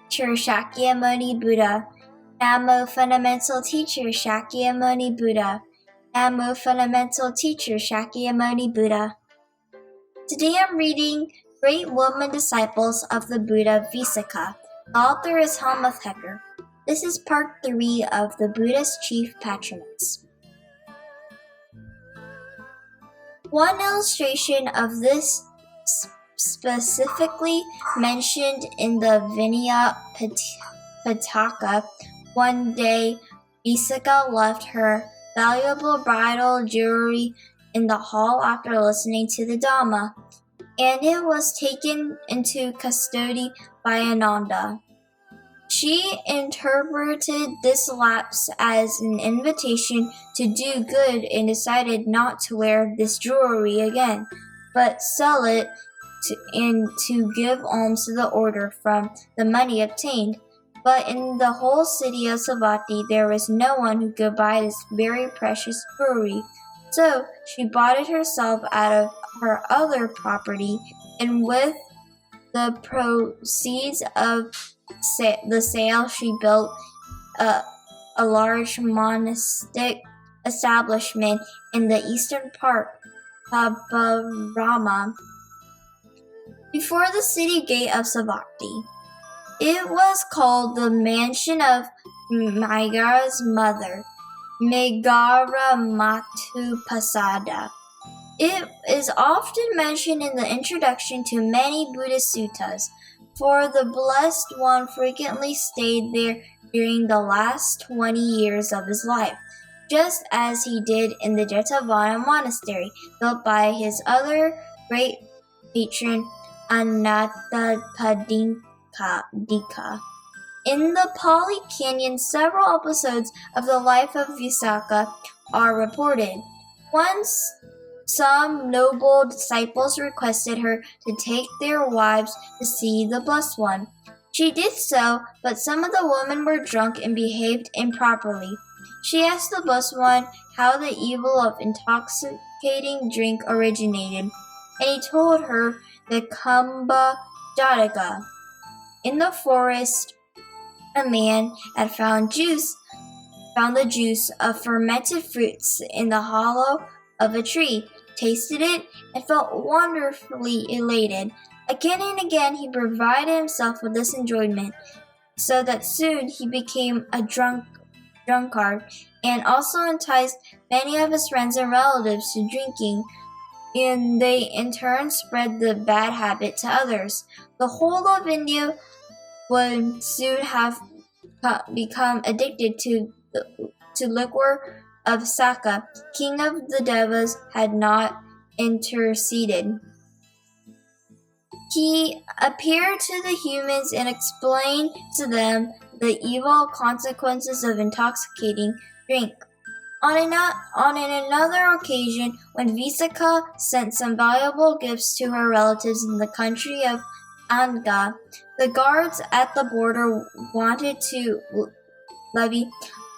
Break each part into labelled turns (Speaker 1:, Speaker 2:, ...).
Speaker 1: Teacher Shakyamuni Buddha. Namo Fundamental Teacher Shakyamuni Buddha. Namo Fundamental Teacher Shakyamuni Buddha. Today I'm reading Great Woman Disciples of the Buddha Visakha. The author is Helmuth Hecker. This is part 3 of the Buddha's Chief Patronates. One illustration of this specifically mentioned in the Vinaya Pitaka. One day, Visakha left her valuable bridal jewelry in the hall after listening to the Dhamma, and it was taken into custody by Ananda. She interpreted this lapse as an invitation to do good and decided not to wear this jewelry again, but sell it and to give alms to the order from the money obtained. But in the whole city of Savatthi, there was no one who could buy this very precious jewelry. So she bought it herself out of her other property, and with the proceeds of the sale, she built a large monastic establishment in the eastern part of Pabarama, before the city gate of Savatthi. It was called the mansion of Megara's mother, Megara Matupasada. It is often mentioned in the introduction to many Buddhist suttas, for the Blessed One frequently stayed there during the last 20 years of his life, just as he did in the Jetavana monastery, built by his other great patron, Anathapindika. In the Pali Canon, several episodes of the life of Visakha are reported. Once, some noble disciples requested her to take their wives to see the Blessed One. She did so, but some of the women were drunk and behaved improperly. She asked the Blessed One how the evil of intoxicating drink originated, and he told her the Kamba Jataka. In the forest, a man had found the juice of fermented fruits in the hollow of a tree, tasted it, and felt wonderfully elated. Again and again he provided himself with this enjoyment, so that soon he became a drunkard, and also enticed many of his friends and relatives to drinking, and they in turn spread the bad habit to others. The whole of India would soon have become addicted to liquor of Sakka. King of the Devas had not interceded. He appeared to the humans and explained to them the evil consequences of intoxicating drink. On another occasion, when Visakha sent some valuable gifts to her relatives in the country of Anga, the guards at the border wanted to levy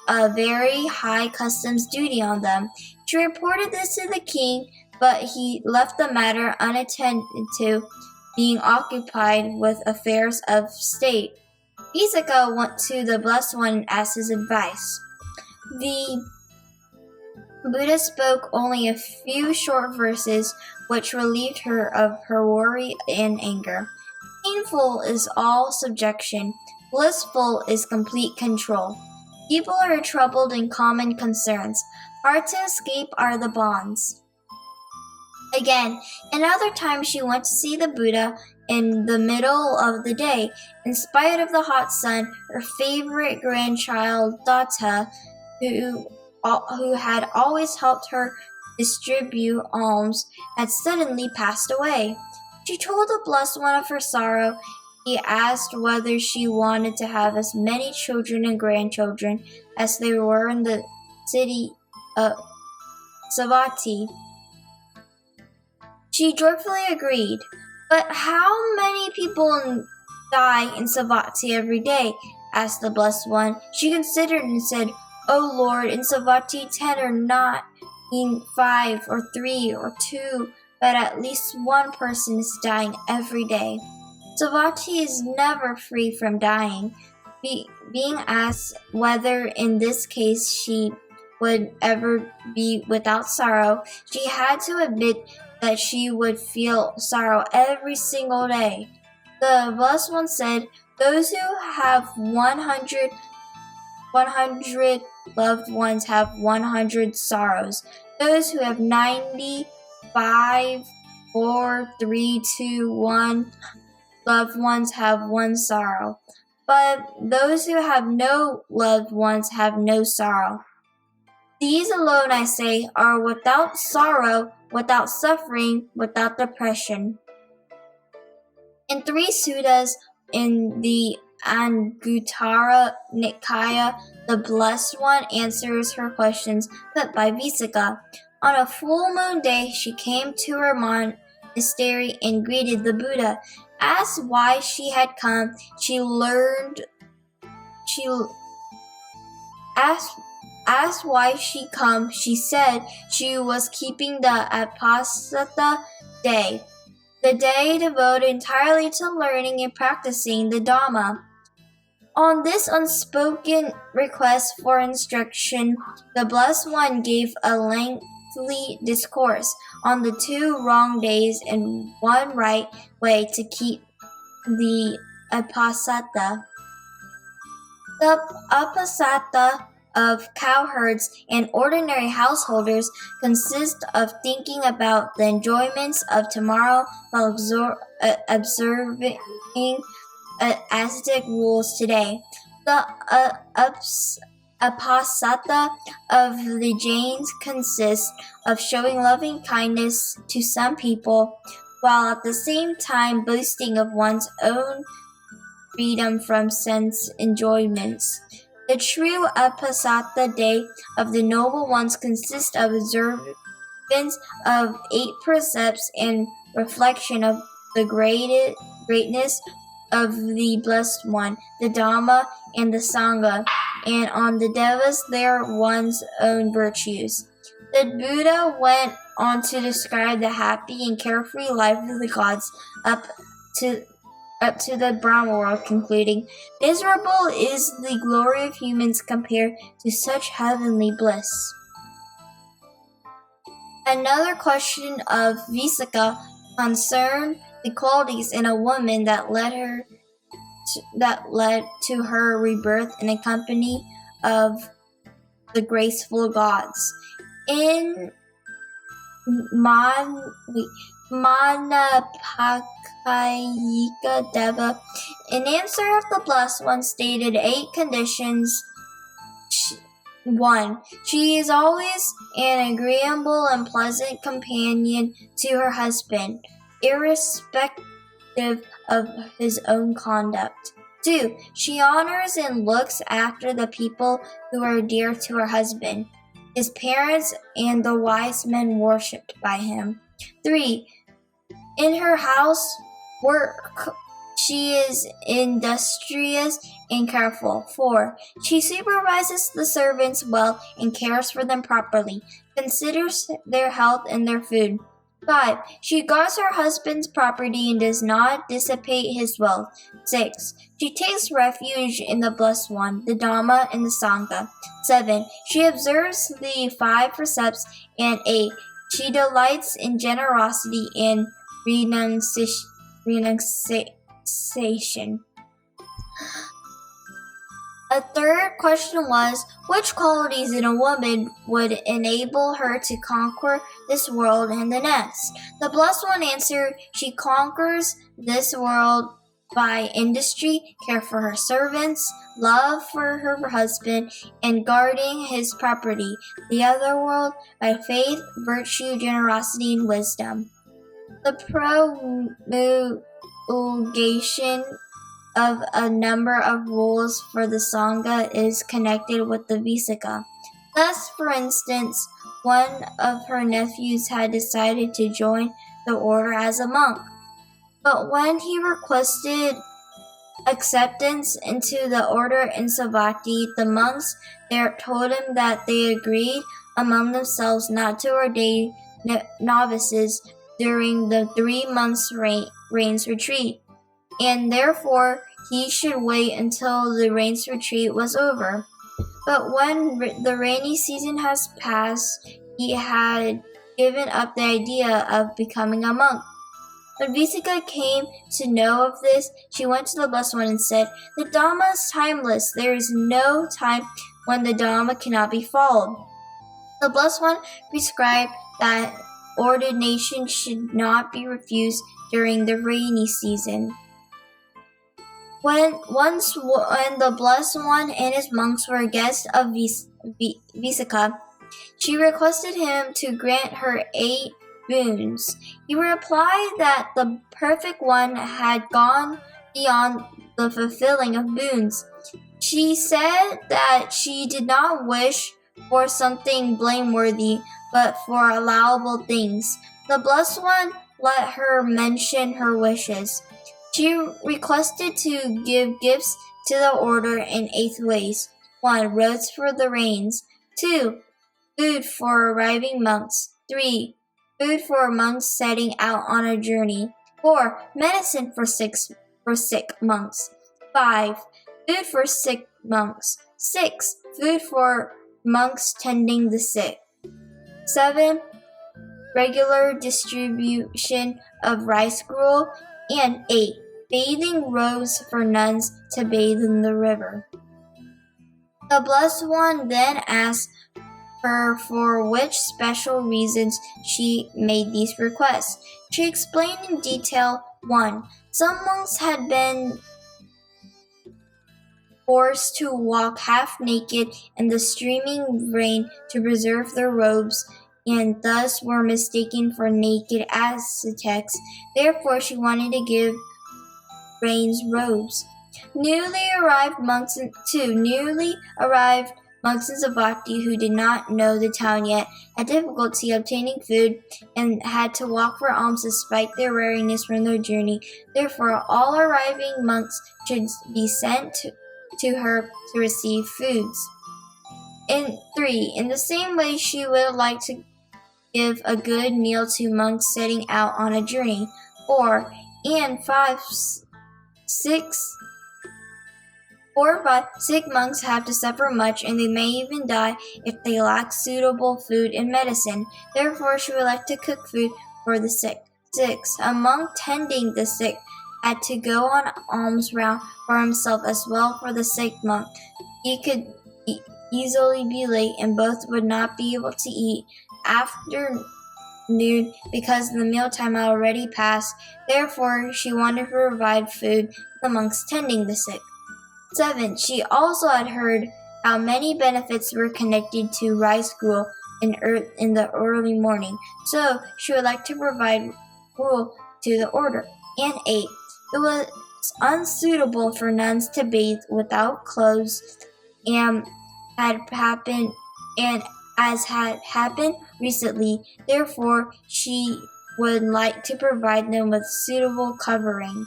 Speaker 1: a very high customs duty on them. She reported this to the king, but he left the matter unattended to, being occupied with affairs of state. Visakha went to the Blessed One and asked his advice. The Buddha spoke only a few short verses, which relieved her of her worry and anger. Painful is all subjection, blissful is complete control. People are troubled in common concerns. Hard to escape are the bonds. Again, another time she went to see the Buddha in the middle of the day. In spite of the hot sun, her favorite grandchild, Datta, who had always helped her distribute alms, had suddenly passed away. She told the Blessed One of her sorrow. He asked whether she wanted to have as many children and grandchildren as there were in the city of Savatthi. She joyfully agreed. But how many people die in Savatthi every day? Asked the Blessed One. She considered and said, O Lord, in Savatthi 10 or not, in 5 or 3 or 2, but at least one person is dying every day. Savati is never free from dying. Being asked whether in this case she would ever be without sorrow, she had to admit that she would feel sorrow every single day. The Blessed One said, those who have 100 loved ones have 100 sorrows. Those who have 95, 4, 3, 2, 1 loved ones have one sorrow. But those who have no loved ones have no sorrow. These alone, I say, are without sorrow, without suffering, without depression. In 3 suttas in the Anguttara Nikaya, the Blessed One answers her questions put by Visakha. On a full moon day, she came to her monastery and greeted the Buddha. Asked why she had come, asked why she come, she said she was keeping the Apasata day, the day devoted entirely to learning and practicing the Dhamma. On this unspoken request for instruction, the Blessed One gave a lengthy discourse on the 2 wrong days and 1 right way to keep the Apasata. The Apasata of cowherds and ordinary householders consist of thinking about the enjoyments of tomorrow while observing ascetic rules today. The Apasata of the Jains consists of showing loving kindness to some people, while at the same time boasting of one's own freedom from sense enjoyments. The true Apasata day of the noble ones consists of observance of 8 precepts and reflection of the greatness of the Blessed One, the Dhamma, and the Sangha, and on the devas their one's own virtues. The Buddha went on to describe the happy and carefree life of the gods up to the Brahma world, concluding, miserable is the glory of humans compared to such heavenly bliss. Another question of Visakha concerned the qualities in a woman that led to her rebirth in a company of the graceful gods. In Manapakayika Deva, an answer of the Blessed One stated 8 conditions. 1. She is always an agreeable and pleasant companion to her husband, irrespective of his own conduct. 2. She honors and looks after the people who are dear to her husband, his parents, and the wise men worshipped by him. 3. In her housework, she is industrious and careful. 4. She supervises the servants well and cares for them properly, considers their health and their food. 5. She guards her husband's property and does not dissipate his wealth. 6. She takes refuge in the Blessed One, the Dhamma, and the Sangha. 7. She observes the 5 precepts. And 8. She delights in generosity and renunciation. A third question was, which qualities in a woman would enable her to conquer this world and the next? The Blessed One answered, she conquers this world by industry, care for her servants, love for her husband, and guarding his property. The other world by faith, virtue, generosity, and wisdom. The promulgation of a number of rules for the Sangha is connected with the Visakha. Thus, for instance, one of her nephews had decided to join the order as a monk. But when he requested acceptance into the order in Savatthi, the monks there told him that they agreed among themselves not to ordain novices during the 3 months' rains retreat, and therefore he should wait until the rain's retreat was over. But when the rainy season has passed, he had given up the idea of becoming a monk. When Visika came to know of this, she went to the Blessed One and said, "The Dhamma is timeless. There is no time when the Dhamma cannot be followed." The Blessed One prescribed that ordination should not be refused during the rainy season. When the Blessed One and his monks were guests of Visika, she requested him to grant her 8 boons. He replied that the Perfect One had gone beyond the fulfilling of boons. She said that she did not wish for something blameworthy, but for allowable things. The Blessed One let her mention her wishes. She requested to give gifts to the order in 8 ways. 1. Roads for the rains. 2. Food for arriving monks. 3. Food for monks setting out on a journey. 4. Medicine for sick monks. 5. Food for sick monks. 6. Food for monks tending the sick. 7. Regular distribution of rice gruel. And 8. Bathing robes for nuns to bathe in the river. The Blessed One then asked her for which special reasons she made these requests. She explained in detail. 1. Some monks had been forced to walk half naked in the streaming rain to preserve their robes, and thus were mistaken for naked ascetics. Therefore, she wanted to give rain's robes. Newly arrived monks in Savatthi who did not know the town yet had difficulty obtaining food and had to walk for alms despite their weariness from their journey. Therefore, all arriving monks should be sent to her to receive foods. 3. In the same way, she would like to give a good meal to monks setting out on a journey. 4. And 5. 6 monks have to suffer much, and they may even die if they lack suitable food and medicine. Therefore, she would like to cook food for the sick. 6. A monk tending the sick had to go on alms round for himself as well for the sick monk. He could easily be late, and both would not be able to eat after noon because the mealtime had already passed. Therefore, she wanted to provide food to the monks tending the sick. 7. She also had heard how many benefits were connected to rice gruel in the early morning, so she would like to provide gruel to the order. And 8. It was unsuitable for nuns to bathe without clothes, and as had happened recently. Therefore, she would like to provide them with suitable covering.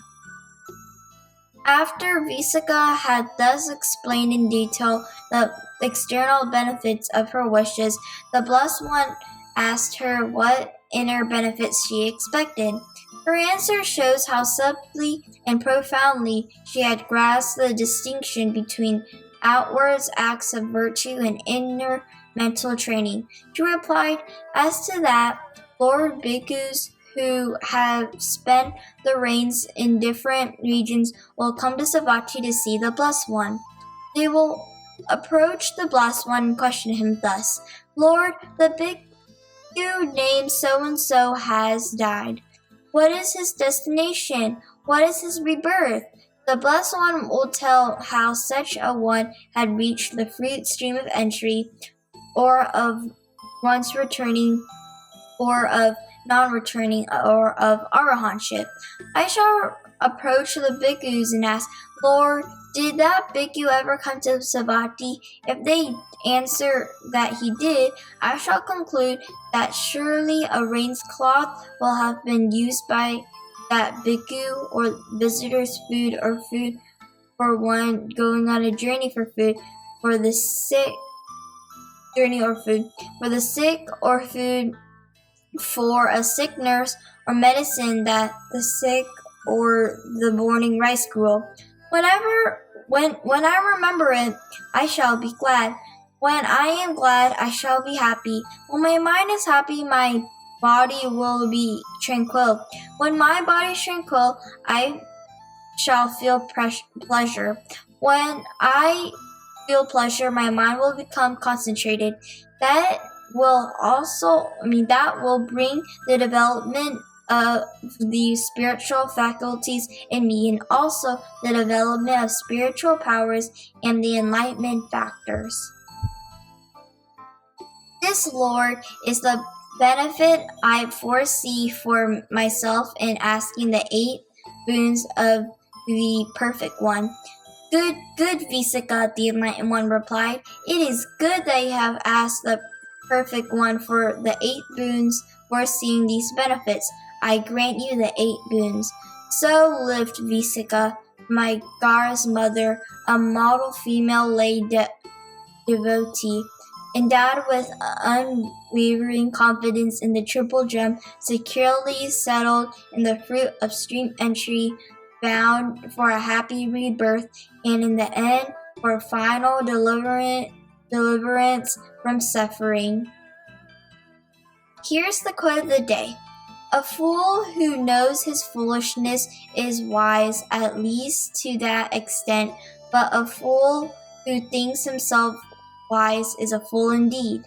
Speaker 1: After Visika had thus explained in detail the external benefits of her wishes, the Blessed One asked her what inner benefits she expected. Her answer shows how subtly and profoundly she had grasped the distinction between outward acts of virtue and inner mental training. She replied, "As to that, Lord Bhikkhus who have spent the rains in different regions will come to Savatthi to see the Blessed One. They will approach the Blessed One and question him thus: 'Lord, the Bhikkhu named so-and-so has died. What is his destination? What is his rebirth?' The Blessed One will tell how such a one had reached the fruit stream of entry, or of once returning, or of non-returning, or of arahantship. I shall approach the bhikkhus and ask, 'Lord, did that bhikkhu ever come to Savatthi?' If they answer that he did, I shall conclude that surely a rain's cloth will have been used by that bhikkhu, or visitor's food, or food for one going on a journey for food for the sick, or food for a sick nurse, or medicine that the sick or the morning rice gruel. When I remember it, I shall be glad. When I am glad, I shall be happy. When my mind is happy, my body will be tranquil. When my body is tranquil, I shall feel pleasure. When I feel pleasure, my mind will become concentrated. That will bring the development of the spiritual faculties in me, and also the development of spiritual powers and the enlightenment factors. This, Lord, is the benefit I foresee for myself in asking the 8 boons of the Perfect One. Good, Visika, the Enlightened One replied. It is good that you have asked the Perfect One for the 8 boons foreseeing these benefits. I grant you the 8 boons. So lived Visika, my Gara's mother, a model female lay devotee, endowed with unwavering confidence in the Triple Gem, securely settled in the fruit of stream entry, bound for a happy rebirth, and in the end for final deliverance from suffering. Here's the quote of the day. A fool who knows his foolishness is wise, at least to that extent, but a fool who thinks himself wise is a fool indeed.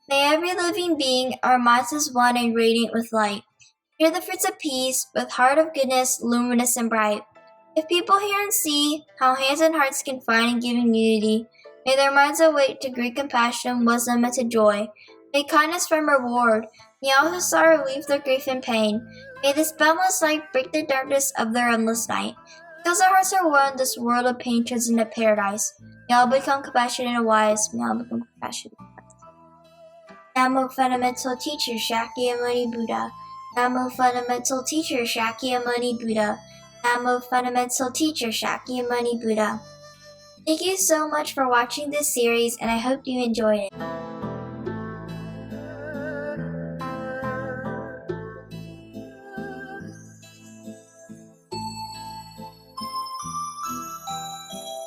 Speaker 1: May every living being, our minds as one and radiant with light, hear the fruits of peace, with heart of goodness, luminous and bright. If people hear and see how hands and hearts can find in giving unity, may their minds awake to great compassion, wisdom, and to joy. May kindness find reward. May all who sorrow leave their grief and pain. May this boundless light break the darkness of their endless night. Because our hearts are one, this world of pain turns into paradise. May all become compassionate and wise. May all become compassionate and wise. Namo Fundamental Teacher Shakyamuni Buddha. Namo Fundamental Teacher Shakyamuni Buddha. Namo Fundamental Teacher Shakyamuni Buddha. Thank you so much for watching this series, and I hope you enjoyed it.